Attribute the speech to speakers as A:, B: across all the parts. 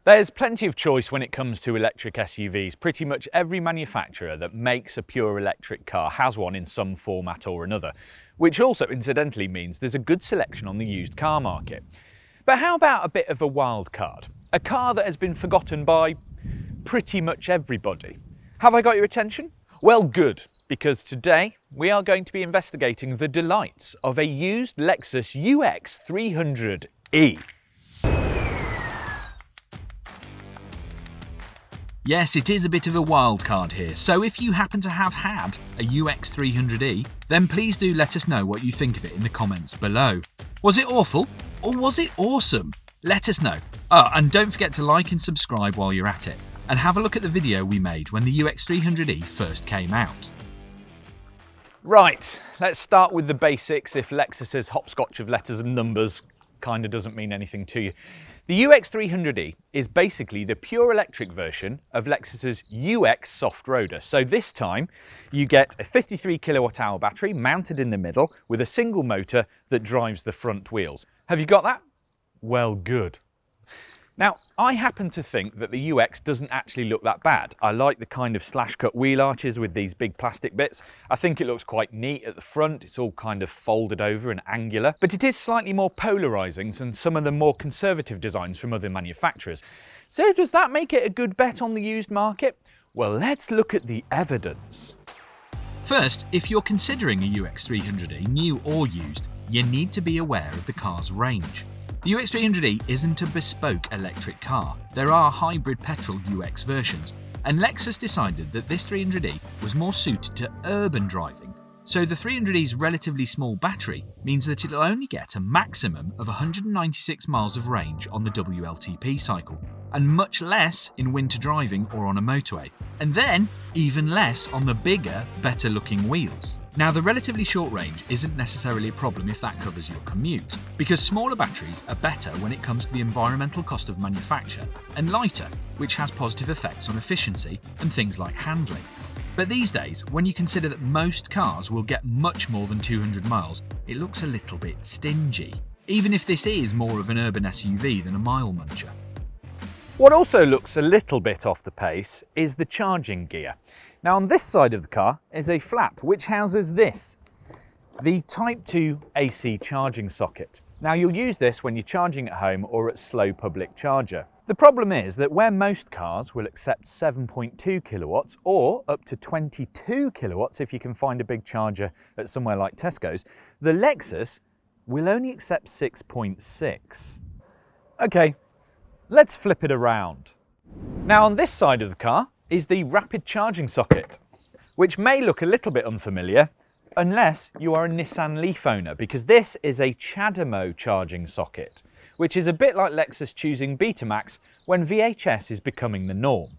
A: There's plenty of choice when it comes to electric SUVs. Pretty much every manufacturer that makes a pure electric car has one in some format or another, which also incidentally means there's a good selection on the used car market. But how about a bit of a wild card? A car that has been forgotten by pretty much everybody. Have I got your attention? Well, good, because today we are going to be investigating the delights of a used Lexus UX300e.
B: Yes, it is a bit of a wild card here, so if you happen to have had a UX300e, then please do let us know what you think of it in the comments below. Was it awful? Or was it awesome? Let us know. Oh, and don't forget to like and subscribe while you're at it, and have a look at the video we made when the UX300e first came out.
A: Right, let's start with the basics if Lexus's hopscotch of letters and numbers kind of doesn't mean anything to you. The UX300e is basically the pure electric version of Lexus's UX soft roader. So this time you get a 53 kilowatt hour battery mounted in the middle with a single motor that drives the front wheels. Have you got that? Well, good. Now, I happen to think that the UX doesn't actually look that bad. I like the kind of slash-cut wheel arches with these big plastic bits. I think it looks quite neat at the front. It's all kind of folded over and angular, but it is slightly more polarizing than some of the more conservative designs from other manufacturers. So does that make it a good bet on the used market? Well, let's look at the evidence.
B: First, if you're considering a UX300e, new or used, you need to be aware of the car's range. The UX300e isn't a bespoke electric car. There are hybrid petrol UX versions, and Lexus decided that this 300e was more suited to urban driving. So the 300e's relatively small battery means that it'll only get a maximum of 196 miles of range on the WLTP cycle, and much less in winter driving or on a motorway, and then even less on the bigger, better looking wheels. Now, the relatively short range isn't necessarily a problem if that covers your commute, because smaller batteries are better when it comes to the environmental cost of manufacture, and lighter, which has positive effects on efficiency and things like handling. But these days, when you consider that most cars will get much more than 200 miles, it looks a little bit stingy, even if this is more of an urban SUV than a mile muncher.
A: What also looks a little bit off the pace is the charging gear. Now, on this side of the car is a flap which houses this, the Type 2 AC charging socket. Now, you'll use this when you're charging at home or at slow public charger. The problem is that where most cars will accept 7.2 kilowatts or up to 22 kilowatts if you can find a big charger at somewhere like Tesco's, the Lexus will only accept 6.6. Okay, let's flip it around. Now, on this side of the car is the rapid charging socket, which may look a little bit unfamiliar unless you are a Nissan Leaf owner, because this is a CHAdeMO charging socket, which is a bit like Lexus choosing Betamax when VHS is becoming the norm.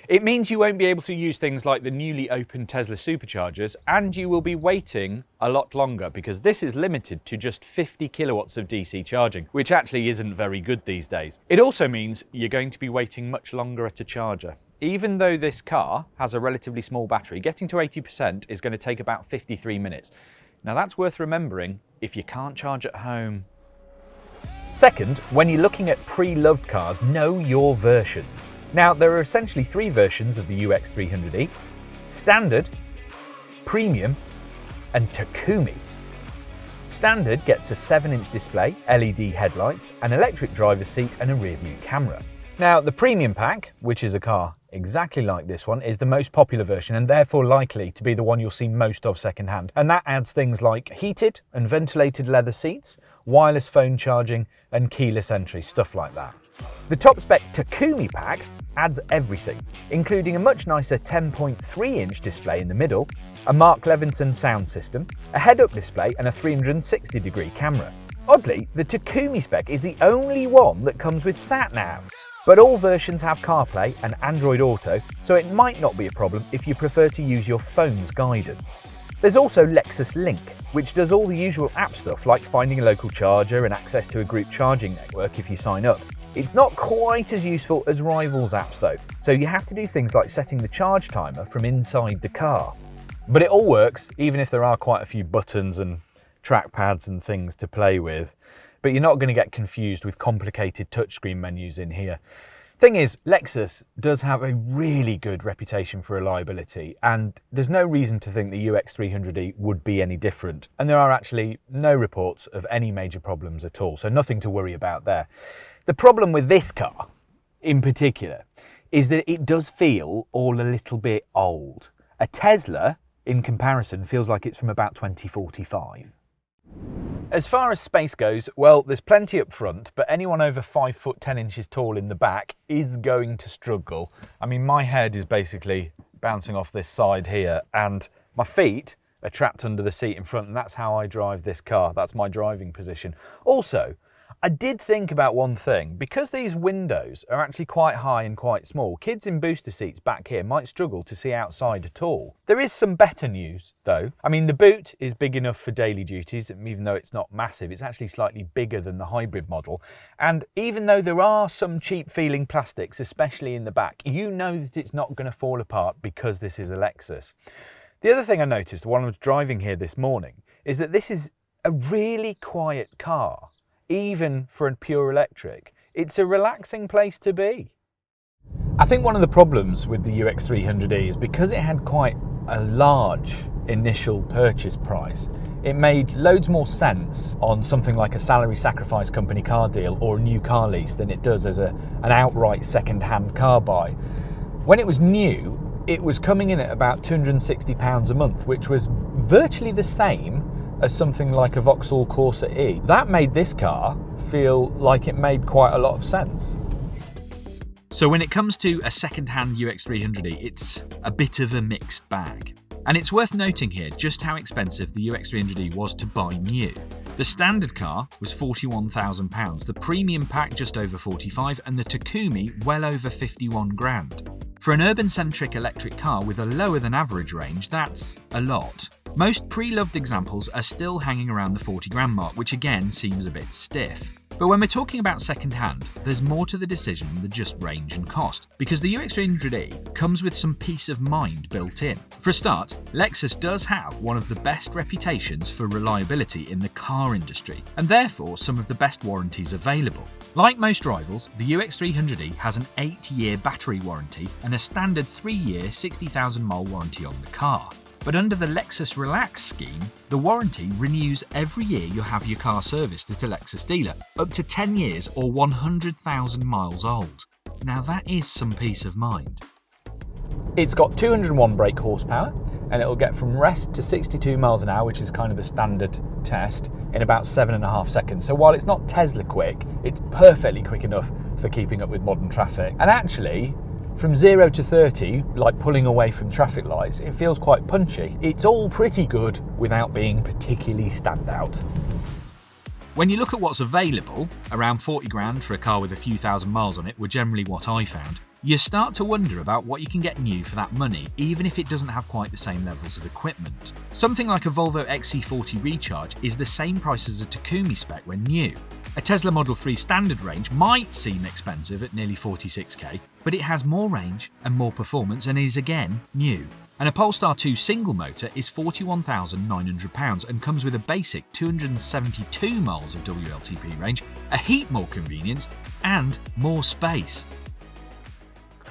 A: It means you won't be able to use things like the newly opened Tesla superchargers, and you will be waiting a lot longer because this is limited to just 50 kilowatts of DC charging, which actually isn't very good these days. It also means you're going to be waiting much longer at a charger. Even though this car has a relatively small battery, getting to 80% is going to take about 53 minutes. Now, that's worth remembering if you can't charge at home. Second, when you're looking at pre-loved cars, know your versions. Now, there are essentially three versions of the UX300e: Standard, Premium, and Takumi. Standard gets a 7-inch display, LED headlights, an electric driver's seat, and a rear-view camera. Now, the Premium pack, which is a car exactly like this one, is the most popular version and therefore likely to be the one you'll see most of secondhand. And that adds things like heated and ventilated leather seats, wireless phone charging, and keyless entry, stuff like that. The top spec Takumi pack adds everything, including a much nicer 10.3-inch display in the middle, a Mark Levinson sound system, a head-up display, and a 360-degree camera. Oddly, the Takumi spec is the only one that comes with sat-nav. But all versions have CarPlay and Android Auto, so it might not be a problem if you prefer to use your phone's guidance. There's also Lexus Link, which does all the usual app stuff like finding a local charger and access to a group charging network if you sign up. It's not quite as useful as Rivals apps though, so you have to do things like setting the charge timer from inside the car. But it all works, even if there are quite a few buttons and trackpads and things to play with. But you're not going to get confused with complicated touchscreen menus in here. Thing is, Lexus does have a really good reputation for reliability, and there's no reason to think the UX300e would be any different. And there are actually no reports of any major problems at all, so nothing to worry about there. The problem with this car, in particular, is that it does feel all a little bit old. A Tesla, in comparison, feels like it's from about 2045. As far as space goes, well, there's plenty up front, but anyone over 5 foot 10 inches tall in the back is going to struggle. I mean, my head is basically bouncing off this side here, and my feet are trapped under the seat in front, and that's how I drive this car. That's my driving position. Also, I did think about one thing. Because these windows are actually quite high and quite small, kids in booster seats back here might struggle to see outside at all. There is some better news though. I mean, the boot is big enough for daily duties, even though it's not massive. It's actually slightly bigger than the hybrid model. And even though there are some cheap feeling plastics, especially in the back, you know that it's not going to fall apart because this is a Lexus. The other thing I noticed while I was driving here this morning is that this is a really quiet car. Even for a pure electric, it's a relaxing place to be. I think one of the problems with the UX300e is because it had quite a large initial purchase price, it made loads more sense on something like a salary sacrifice company car deal or a new car lease than it does as an outright second-hand car buy. When it was new, it was coming in at about £260 a month, which was virtually the same as something like a Vauxhall Corsa E. That made this car feel like it made quite a lot of sense.
B: So when it comes to a second-hand UX300e, it's a bit of a mixed bag. And it's worth noting here just how expensive the UX300e was to buy new. The standard car was £41,000, the premium pack just over 45, and the Takumi well over 51 grand. For an urban-centric electric car with a lower than average range, that's a lot. Most pre-loved examples are still hanging around the 40 grand mark, which again seems a bit stiff. But when we're talking about second-hand, there's more to the decision than just range and cost, because the UX300e comes with some peace of mind built in. For a start, Lexus does have one of the best reputations for reliability in the car industry, and therefore some of the best warranties available. Like most rivals, the UX300e has an 8-year battery warranty and a standard 3-year 60,000 mile warranty on the car. But under the Lexus Relax scheme, the warranty renews every year you have your car serviced at a Lexus dealer, up to 10 years or 100,000 miles old. Now that is some peace of mind.
A: It's got 201 brake horsepower, and it'll get from rest to 62 miles an hour, which is kind of the standard test, in about 7.5 seconds. So while it's not Tesla quick, it's perfectly quick enough for keeping up with modern traffic. And actually, from 0 to 30, like pulling away from traffic lights, it feels quite punchy. It's all pretty good without being particularly standout.
B: When you look at what's available, around 40 grand for a car with a few thousand miles on it were generally what I found. You start to wonder about what you can get new for that money, even if it doesn't have quite the same levels of equipment. Something like a Volvo XC40 Recharge is the same price as a Takumi spec when new. A Tesla Model 3 standard range might seem expensive at nearly 46k, but it has more range and more performance and is again new. And a Polestar 2 single motor is £41,900 and comes with a basic 272 miles of WLTP range, a heap more convenience and more space.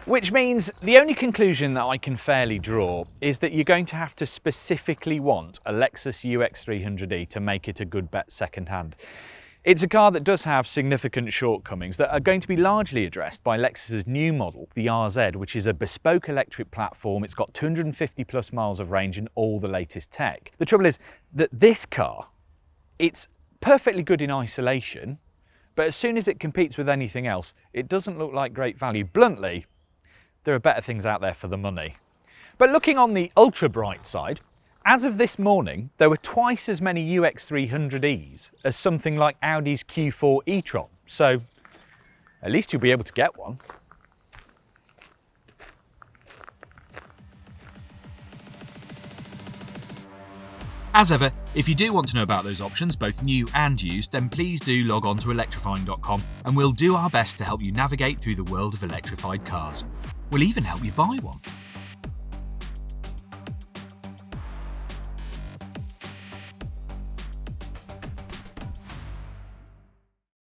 A: Which means the only conclusion that I can fairly draw is that you're going to have to specifically want a Lexus UX300e to make it a good bet second-hand. It's a car that does have significant shortcomings that are going to be largely addressed by Lexus's new model, the RZ, which is a bespoke electric platform. It's got 250 plus miles of range and all the latest tech. The trouble is that this car, it's perfectly good in isolation, but as soon as it competes with anything else, it doesn't look like great value. Bluntly, there are better things out there for the money. But looking on the ultra bright side, as of this morning, there were twice as many UX300es as something like Audi's Q4 e-tron. So at least you'll be able to get one.
B: As ever, if you do want to know about those options, both new and used, then please do log on to electrifying.com and we'll do our best to help you navigate through the world of electrified cars. We'll even help you buy one.